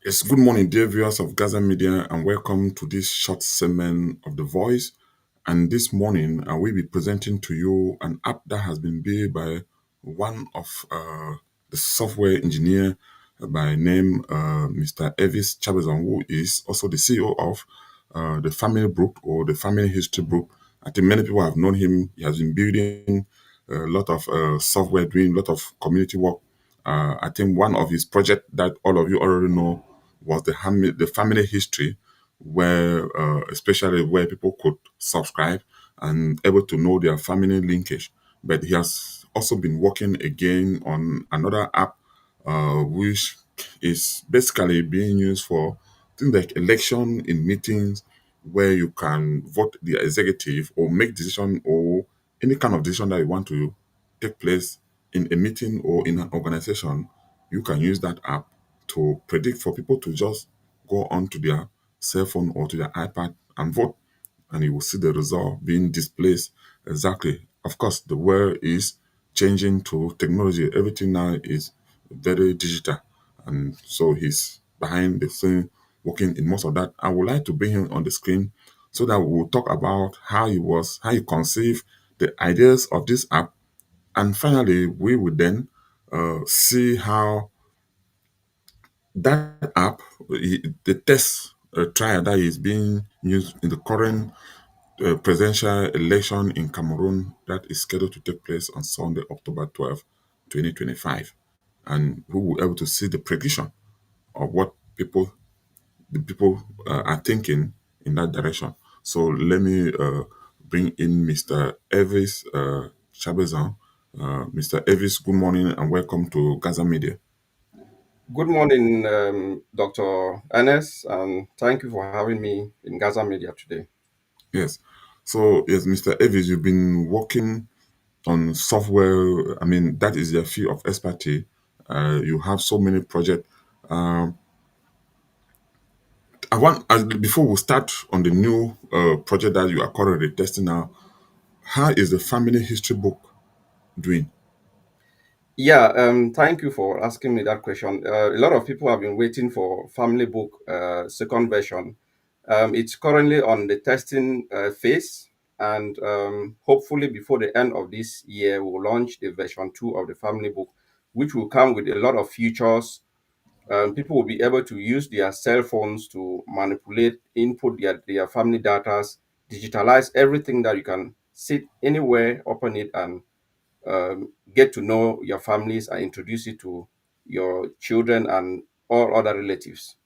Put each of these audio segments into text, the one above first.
Yes, good morning, dear viewers of Gaza Media, and welcome to this short segment of The Voice. And this morning, I will be presenting to you an app that has been built by one of the software engineer by name Mr. Elvis Chabezon, who is also the CEO of the Family Book or the Family History Book. I think many people have known him. He has been building a lot of software, doing a lot of community work. I think one of his projects that all of you already know was the family history, where especially where people could subscribe and able to know their family linkage. But he has also been working again on another app, which is basically being used for things like election in meetings, where you can vote the executive or make decision or any kind of decision that you want to take place in a meeting or in an organization. You can use that app to predict for people to just go onto their cell phone or to their iPad and vote, and you will see the result being displayed exactly. Of course, the world is changing to technology. Everything now is very digital, and so he's behind the scene working in most of that. I would like to bring him on the screen so that we'll talk about how he conceived the ideas of this app, and finally we will then see how that app, the test trial that is being used in the current presidential election in Cameroon that is scheduled to take place on Sunday, October 12th, 2025. And we will be able to see the prediction of what the people are thinking in that direction. So let me bring in Mr. Elvis Chabezan. Mr. Elvis, good morning and welcome to Gaza Media. Good morning, Dr. Ernest, and thank you for having me in Gaza Media today. Yes. So, yes, Mr. Elvis, you've been working on software. I mean, that is your field of expertise. You have so many projects. Um, before we start on the new project that you are currently testing now, how is the family history book doing? Yeah, thank you for asking me that question. A lot of people have been waiting for Family Book second version. It's currently on the testing phase, and hopefully before the end of this year, we'll launch the version 2 of the Family Book, which will come with a lot of features. People will be able to use their cell phones to manipulate, input their family data, digitalize everything that you can sit anywhere, open it, and get to know your families and introduce it to your children and all other relatives.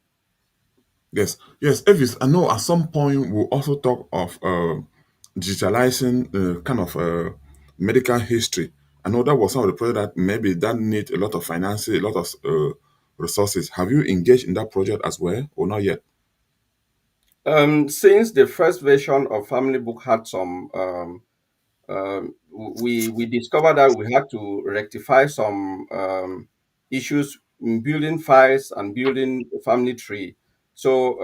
Yes, yes, Elvis, I know at some point we'll also talk of digitalizing kind of medical history. I know that was some of the project that maybe that need a lot of financing, a lot of resources. Have you engaged in that project as well, or not yet? Since the first version of Family Book had some we discovered that we had to rectify some issues in building files and building a family tree. So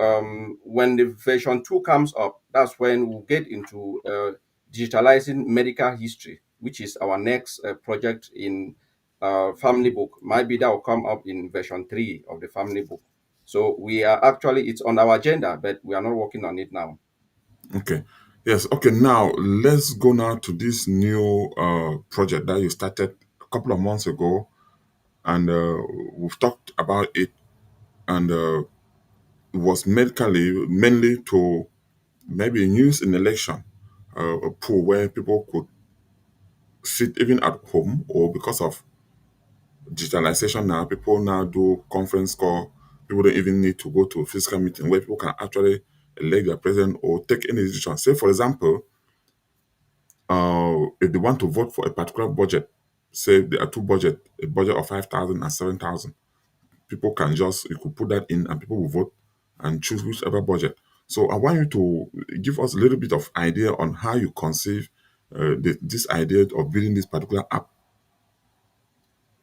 when the version 2 comes up, that's when we'll get into digitalizing medical history, which is our next project in family book. Maybe that will come up in version 3 of the family book. So we are actually, it's on our agenda, but we are not working on it now. Okay. Yes. Okay. Now let's go now to this new project that you started a couple of months ago, and we've talked about it, and it was medically mainly to maybe use in election, a pool where people could sit even at home, or because of digitalization now, people now do conference call. People don't even need to go to a physical meeting where people can actually elect their president or take any decision. Say, for example, if they want to vote for a particular budget, say there are two budget, a budget of 5,000 and 7,000, people can just, you could put that in and people will vote and choose whichever budget. So I want you to give us a little bit of idea on how you conceive this idea of building this particular app.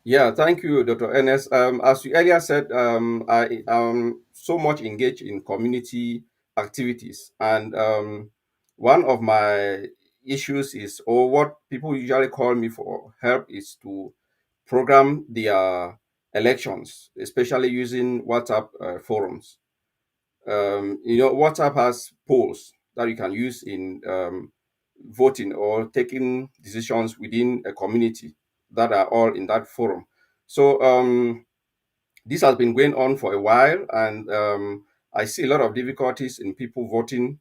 Yeah, thank you, Dr. Ernest. As you earlier said, I am so much engaged in community activities, and one of my issues is, or what people usually call me for help, is to program their elections, especially using WhatsApp forums. WhatsApp has polls that you can use in voting or taking decisions within a community that are all in that forum. So this has been going on for a while, and I see a lot of difficulties in people voting.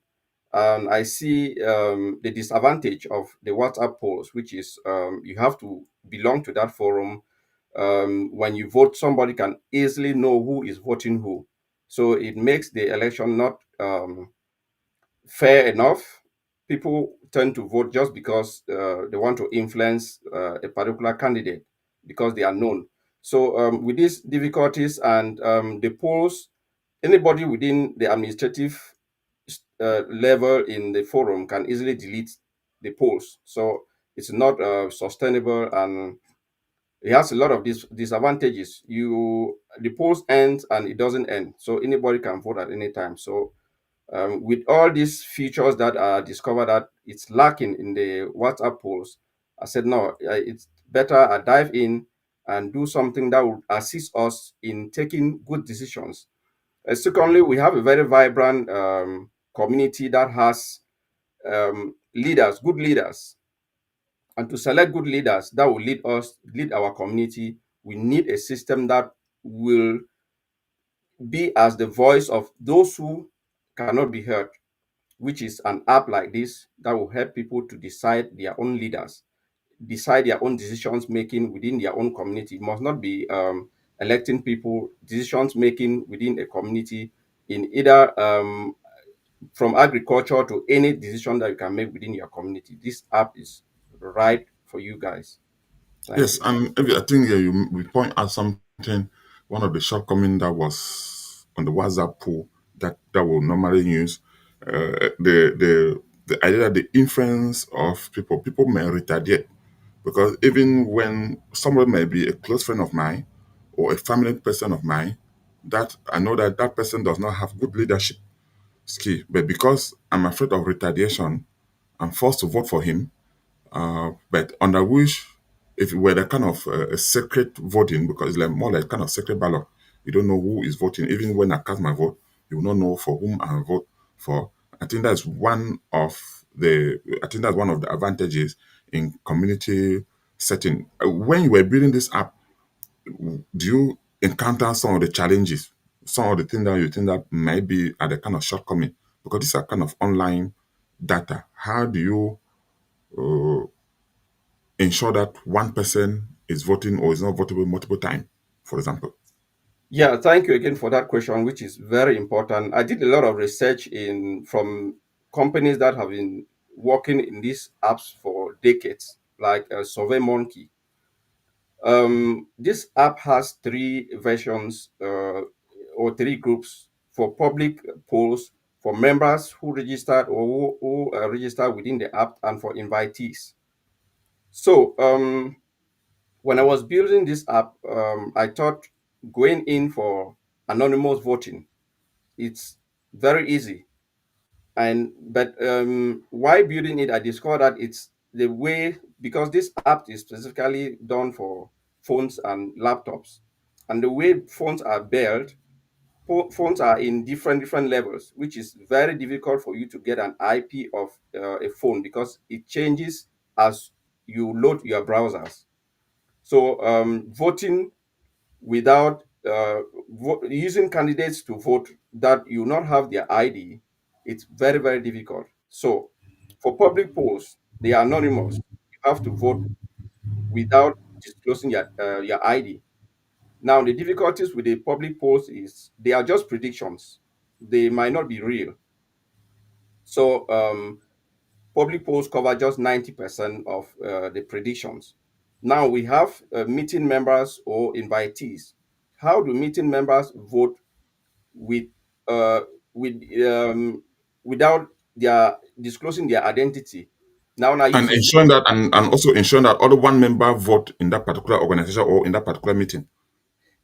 And I see the disadvantage of the WhatsApp polls, which is you have to belong to that forum. When you vote, somebody can easily know who is voting who. So it makes the election not fair enough. People tend to vote just because they want to influence a particular candidate because they are known. So, with these difficulties and the polls, anybody within the administrative level in the forum can easily delete the polls. So, it's not sustainable, and it has a lot of disadvantages. The polls ends and it doesn't end, so anybody can vote at any time. So with all these features that are discovered that it's lacking in the WhatsApp polls, I said no, it's better I dive in and do something that would assist us in taking good decisions. Secondly, we have a very vibrant community that has leaders, good leaders, and to select good leaders that will lead our community, we need a system that will be as the voice of those who cannot be heard, which is an app like this that will help people to decide their own leaders, decide their own decisions making within their own community. It must not be electing people, decisions making within a community in either from agriculture to any decision that you can make within your community. This app is right for you guys. Thank Yes, you. and I think we point out something. One of the shortcomings that was on the WhatsApp pool that will normally use the idea that the influence of people may retaliate, because even when somebody may be a close friend of mine or a family person of mine, that I know that that person does not have good leadership skill, but because I'm afraid of retaliation, I'm forced to vote for him, but under which, if it were the kind of a secret voting, because it's like more like kind of secret ballot, you don't know who is voting. Even when I cast my vote, you will not know for whom I vote for. I think that's one of I think that's one of the advantages in community setting. When you were building this app, do you encounter some of the challenges, some of the things that you think that might be at the kind of shortcoming? Because these are kind of online data. How do you uh, ensure that one person is voting or is not votable multiple times, for example? Yeah, thank you again for that question, which is very important. I did a lot of research in from companies that have been working in these apps for decades, like SurveyMonkey. This app has three versions or three groups: for public polls, for members who registered or who registered within the app, and for invitees. So when I was building this app, I thought going in for anonymous voting, it's very easy. And but While building it, I discovered that it's the way, because this app is specifically done for phones and laptops, and the way phones are built, phones are in different levels, which is very difficult for you to get an IP of a phone because it changes as you load your browsers. So voting without using candidates to vote that you not have their ID, it's very difficult. So for public polls, they are anonymous. You have to vote without disclosing your ID. Now the difficulties with the public polls is they are just predictions. They might not be real. So public polls cover just 90% of the predictions. Now we have meeting members or invitees. How do meeting members vote with uh, with without their disclosing their identity? Now I use And a ensuring that, and also ensuring that only one member vote in that particular organization or in that particular meeting.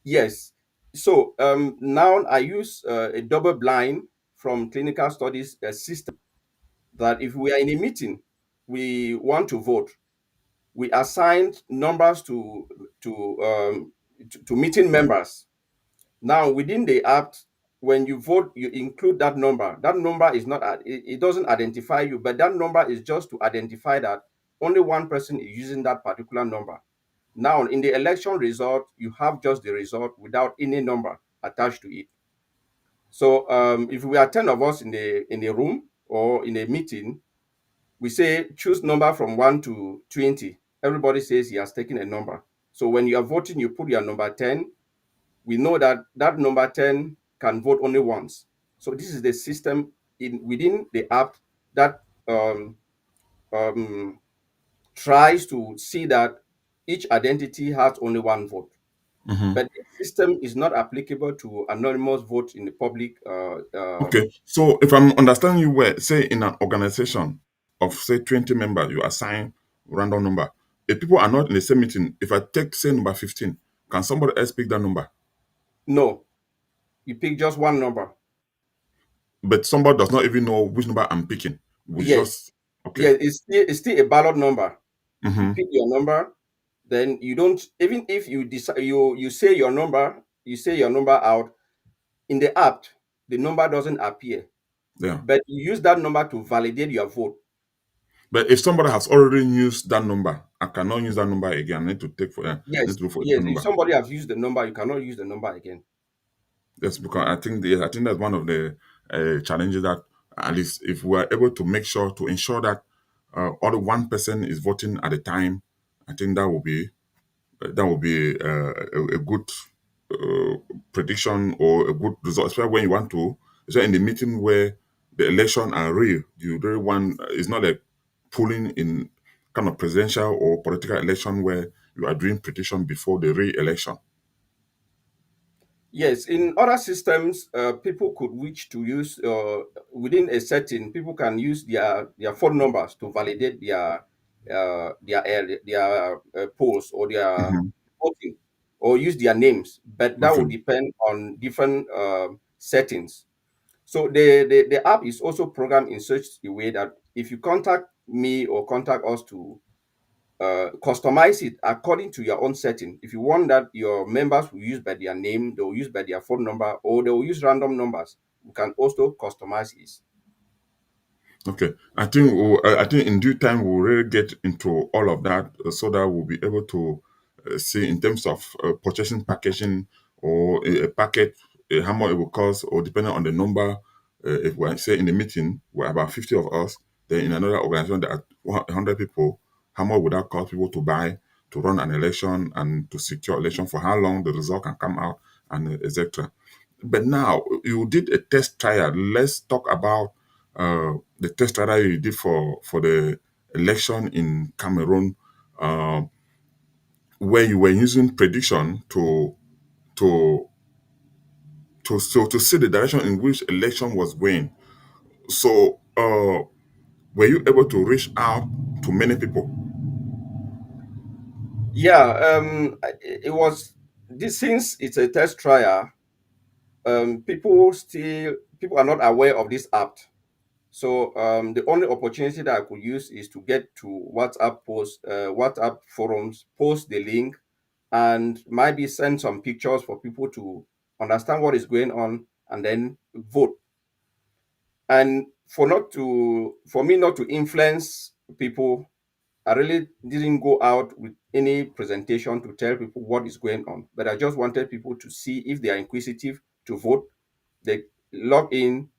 yes. So now I use a double blind from clinical studies system that if we are in a meeting, we want to vote, we assigned numbers to to meeting members. Now, within the app, when you vote, you include that number. That number is not, it doesn't identify you, but that number is just to identify that only one person is using that particular number. Now, in the election result, you have just the result without any number attached to it. So, if we are 10 of us in the room or in a meeting, we say choose number from 1 to 20. Everybody says he has taken a number. So when you are voting, you put your number 10. We know that that number 10 can vote only once. So this is the system in within the app that um, tries to see that each identity has only one vote. Mhm. But the system is not applicable to anonymous vote in the public. Okay, so if I'm understanding you well, say in an organization of say 20 members, you assign random number. If people are not in the same meeting, if I take say number 15, can somebody else pick that number? No, you pick just one number. But somebody does not even know which number I'm picking. We Yes, just okay. yeah, it's still a ballot number. You Mm-hmm. pick your number, then you don't, even if you decide, you say your number, you say your number out in the app, the number doesn't appear, Yeah. but you use that number to validate your vote. But if somebody has already used that number, I cannot use that number again. I need to take for need Yes, to look for a yes, different if number. somebody has used the number, you cannot use the number again. Yes, because I think that's one of the challenges that at least if we are able to make sure to ensure that only one person is voting at a time, I think that will be a good uh, prediction or a good result, especially when you want to, especially in the meeting where the election are real. You really want it's not like pulling in kind of presidential or political election where you are doing prediction before the real election. Yes, in other systems, people could wish to use within a setting. People can use their phone numbers to validate their polls or their Mhm. voting, or use their names. But that will Okay. depend on different settings. So the app is also programmed in such a way that if you contact me or contact us to customize it according to your own setting. If you want that your members will use by their name, they will use by their phone number, or they will use random numbers, you can also customize it. Okay, I think in due time we'll really get into all of that so that we'll be able to see in terms of purchasing packaging or a packet, how much it will cost, or depending on the number. If we say in the meeting we're about 50 of us, then in another organization there are 100 people, how much would that cost people to buy to run an election and to secure election for how long the result can come out and etc. But now you did a test trial. Let's talk about the test trial you did for the election in Cameroon, uh, where you were using prediction to to see the direction in which election was going. So, were you able to reach out to many people? Yeah, it was this, since it's a test trial. People are not aware of this app. So the only opportunity that I could use is to get to WhatsApp forums, post the link, and maybe send some pictures for people to understand what is going on and then vote. And for me not to influence people, I really didn't go out with any presentation to tell people what is going on. But I just wanted people to see if they are inquisitive to vote. They log in,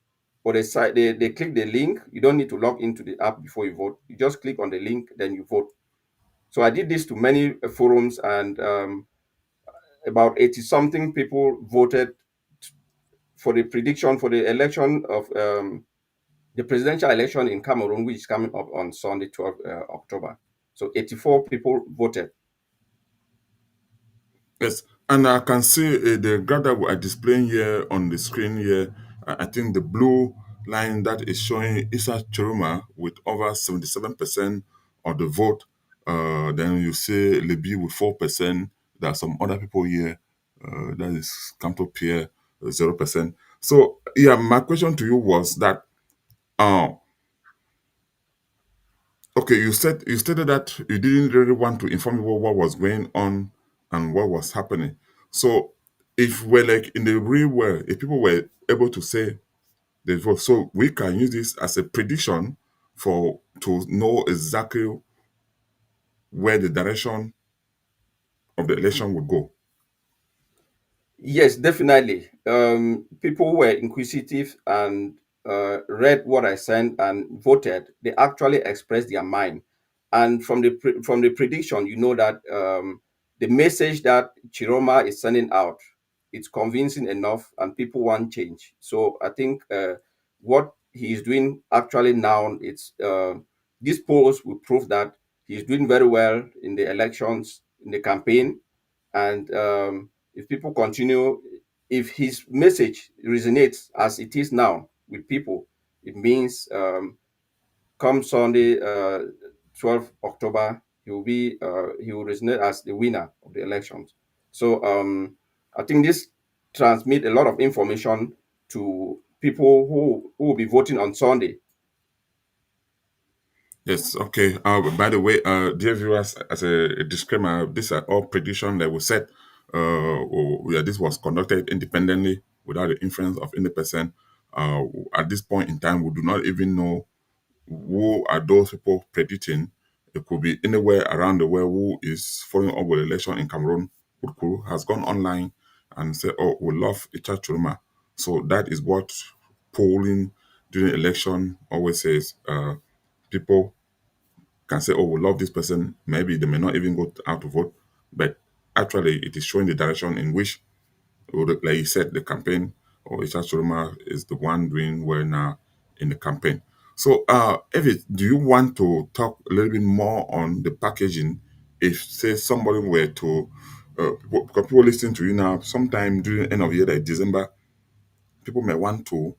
or they click the link. You don't need to log into the app before you vote. You just click on the link, then you vote. So I did this to many forums, and about 80 something people voted for the prediction for the election of the presidential election in Cameroon, which is coming up on Sunday, 12th October. So 84 people voted. Yes, and I can see the graph that we are displaying here on the screen here. I think the blue line that is showing Isa Chiruma with over 77% of the vote. Then you see Libby with 4%. There are some other people here. That is Camto Pierre, 0%. So, yeah, my question to you was that, uh, okay, you stated that you didn't really want to inform people what was going on and what was happening. So if we're like in the real world, if people were able to say they vote, so we can use this as a prediction for to know exactly where the direction of the election would go. Yes, definitely. People were inquisitive and read what I sent and voted. They actually expressed their mind, and from the prediction, you know that the message that Chiroma is sending out, it's convincing enough, and people want change. So I think what he is doing actually now, it's these polls will prove that he's doing very well in the elections, in the campaign, and if people continue, if his message resonates as it is now with people, it means come Sunday, 12th October, he will resonate as the winner of the elections. So I think this transmit a lot of information to people who will be voting on Sunday. Yes, okay. By the way, dear viewers, as a disclaimer, these are all predictions that were set. Yeah, this was conducted independently without the influence of any person. Uh, at this point in time, we do not even know who are those people predicting. It could be anywhere around the world who is following up with the election in Cameroon, who has gone online and said, "Oh, we love Icha Churuma." So that is what polling during election always says. People can say, "Oh, we love this person." Maybe they may not even go out to vote, but actually, it is showing the direction in which, like you said, the campaign or Isha Churuma is the one doing well now in the campaign. So, Evie, do you want to talk a little bit more on the packaging? If, say, somebody were to, because people listening to you now, sometime during the end of the year, like December, people may want to,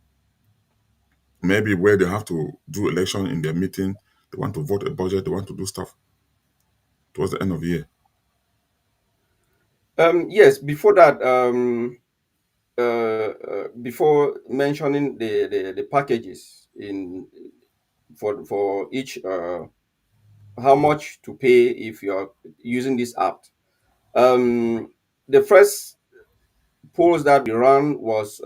maybe where they have to do election in their meeting, they want to vote a budget, they want to do stuff towards the end of the year. Yes, before that, before mentioning the packages in for each how much to pay if you're using this app. The first polls that we ran was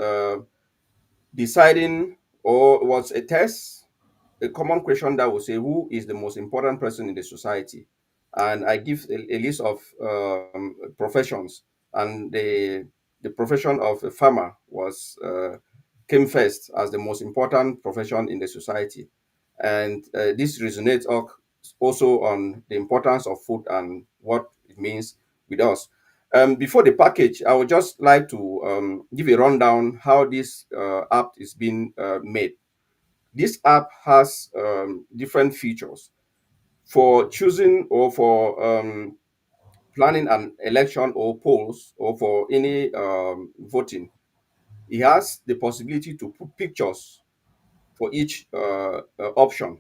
deciding, or was a test, a common question that will say who is the most important person in the society, and I give a list of professions, and the profession of a farmer was came first as the most important profession in the society, and this resonates also on the importance of food and what it means with us. Before the package, I would just like to give a rundown how this app is being made. This app has different features for choosing or for planning an election or polls or for any voting. It has the possibility to put pictures for each option.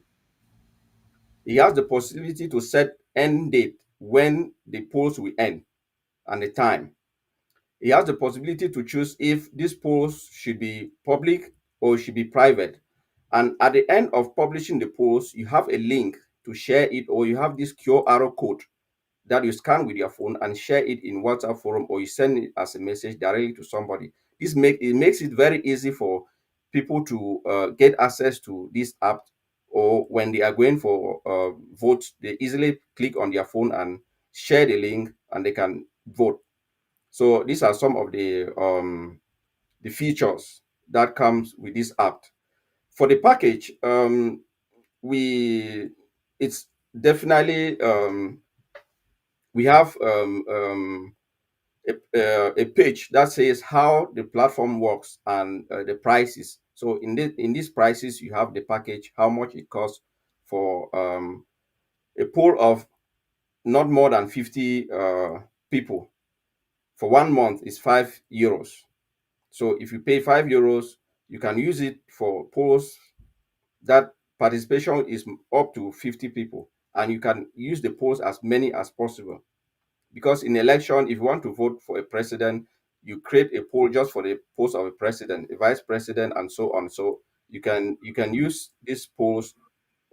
It has the possibility to set end date when the polls will end and the time. He has the possibility to choose if these polls should be public or should be private. And at the end of publishing the polls, you have a link to share it, or you have this QR code that you scan with your phone and share it in WhatsApp forum, or you send it as a message directly to somebody. It makes it very easy for people to get access to this app, or when they are going for votes, they easily click on their phone and share the link and they can vote. So these are some of the features that comes with this app. For the package, we it's definitely we have a page that says how the platform works and the prices. So in these prices, you have the package, how much it costs for a pool of not more than 50 people for 1 month is €5. So if you pay €5, you can use it for polls that participation is up to 50 people, and you can use the polls as many as possible. Because in election, if you want to vote for a president, you create a poll just for the post of a president, a vice president, and so on. So you can use these polls.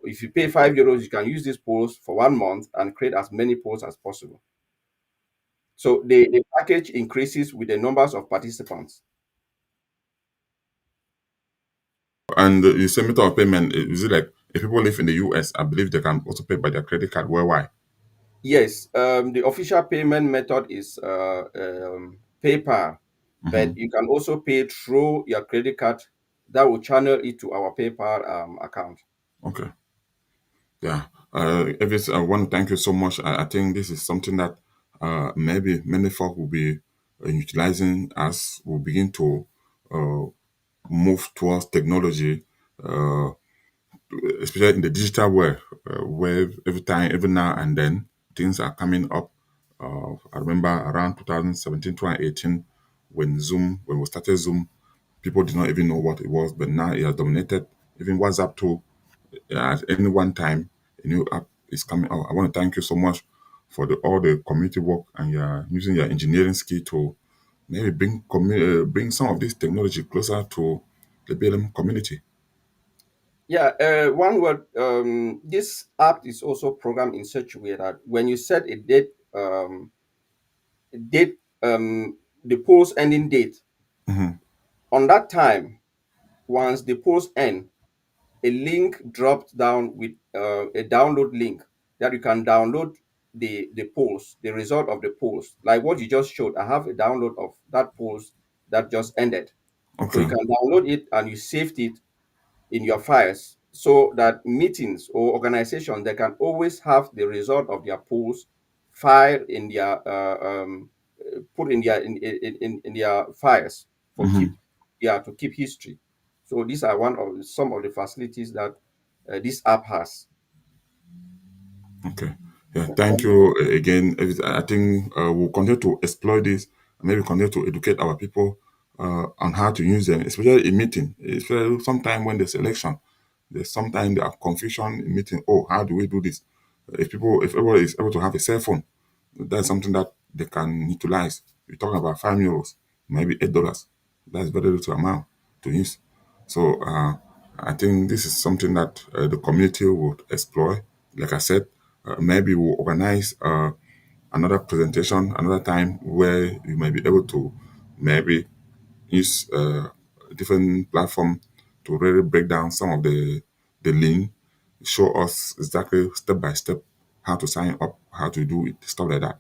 If you pay €5, you can use these polls for 1 month and create as many polls as possible. So the package increases with the numbers of participants. And you say method of payment, is it like if people live in the US, I believe they can also pay by their credit card worldwide. Yes, the official payment method is PayPal, but Hmm. you can also pay through your credit card. That will channel it to our PayPal account. Okay. Yeah. Elvis, I want to thank you so much. I think this is something that maybe many folk will be utilizing as we begin to uh, move towards technology, uh, especially in the digital world, where every time, every now and then, things are coming up. I remember around 2017, 2018, when we started Zoom, people did not even know what it was, but now it has dominated even WhatsApp too. At any one time, a new app is coming out. I want to thank you so much for all the community work, and you're using your engineering skill to maybe bring some of this technology closer to the BLM community. Yeah, one word. This app is also programmed in such a way that when you set a date, the post ending date Hmm. on that time, once the post end, a link dropped down with a download link that you can download the post, the result of the post, like what you just showed. I have a download of that post that just ended, so you Okay. can download it and you saved it in your files so that meetings or organizations they can always have the result of their polls filed in their put in their in their files for Hmm. keep, yeah, to keep history. So these are one of some of the facilities that this app has. Okay. Yeah. Thank you again. I think we'll continue to exploit this and maybe continue to educate our people on how to use them, especially in meeting. Especially sometime when there's election, there's sometimes there are confusion in meeting. Oh, how do we do this? If everybody is able to have a cell phone, that's something that they can utilize. You're talking about €5, maybe $8. That's very little amount to use. So I think this is something that the community would explore. Like I said, maybe we'll organize another presentation another time where you might be able to maybe use a different platform to really break down some of the link, show us exactly step by step how to sign up, how to do it, stuff like that.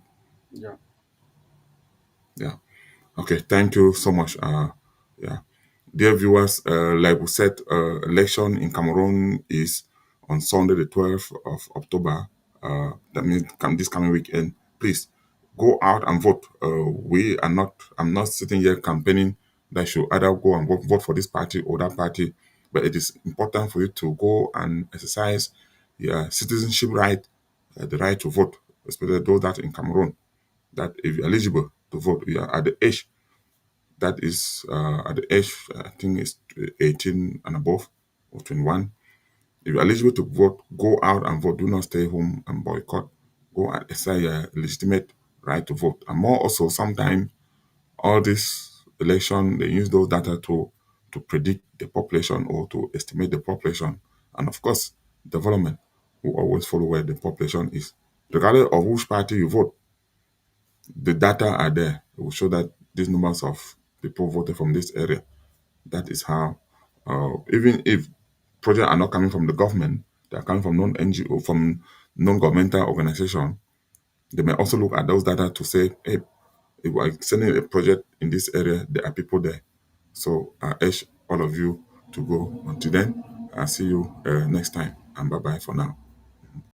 Yeah. Yeah. Okay. Thank you so much. Yeah. Dear viewers, like we said, election in Cameroon is on Sunday, the 12th of October. That means this coming weekend. Please go out and vote. I'm not sitting here campaigning that you should either go and vote for this party or that party, but it is important for you to go and exercise your citizenship right, the right to vote, especially those that in Cameroon, that if you're eligible to vote, you are at the age that is at the age, I think it's 18 and above or 21. If you're eligible to vote, go out and vote. Do not stay home and boycott. Go and exercise your legitimate right to vote. And more also, sometimes all this election, they use those data to predict the population or to estimate the population. And of course, development will always follow where the population is. Regardless of which party you vote, the data are there. It will show that these numbers of people voted from this area. That is how, even if projects are not coming from the government, they are coming from non-NGO, from non-governmental organization, they may also look at those data to say, hey, if we're sending a project in this area, there are people there. So I urge all of you to go. Until then, I'll see you next time, and bye-bye for now.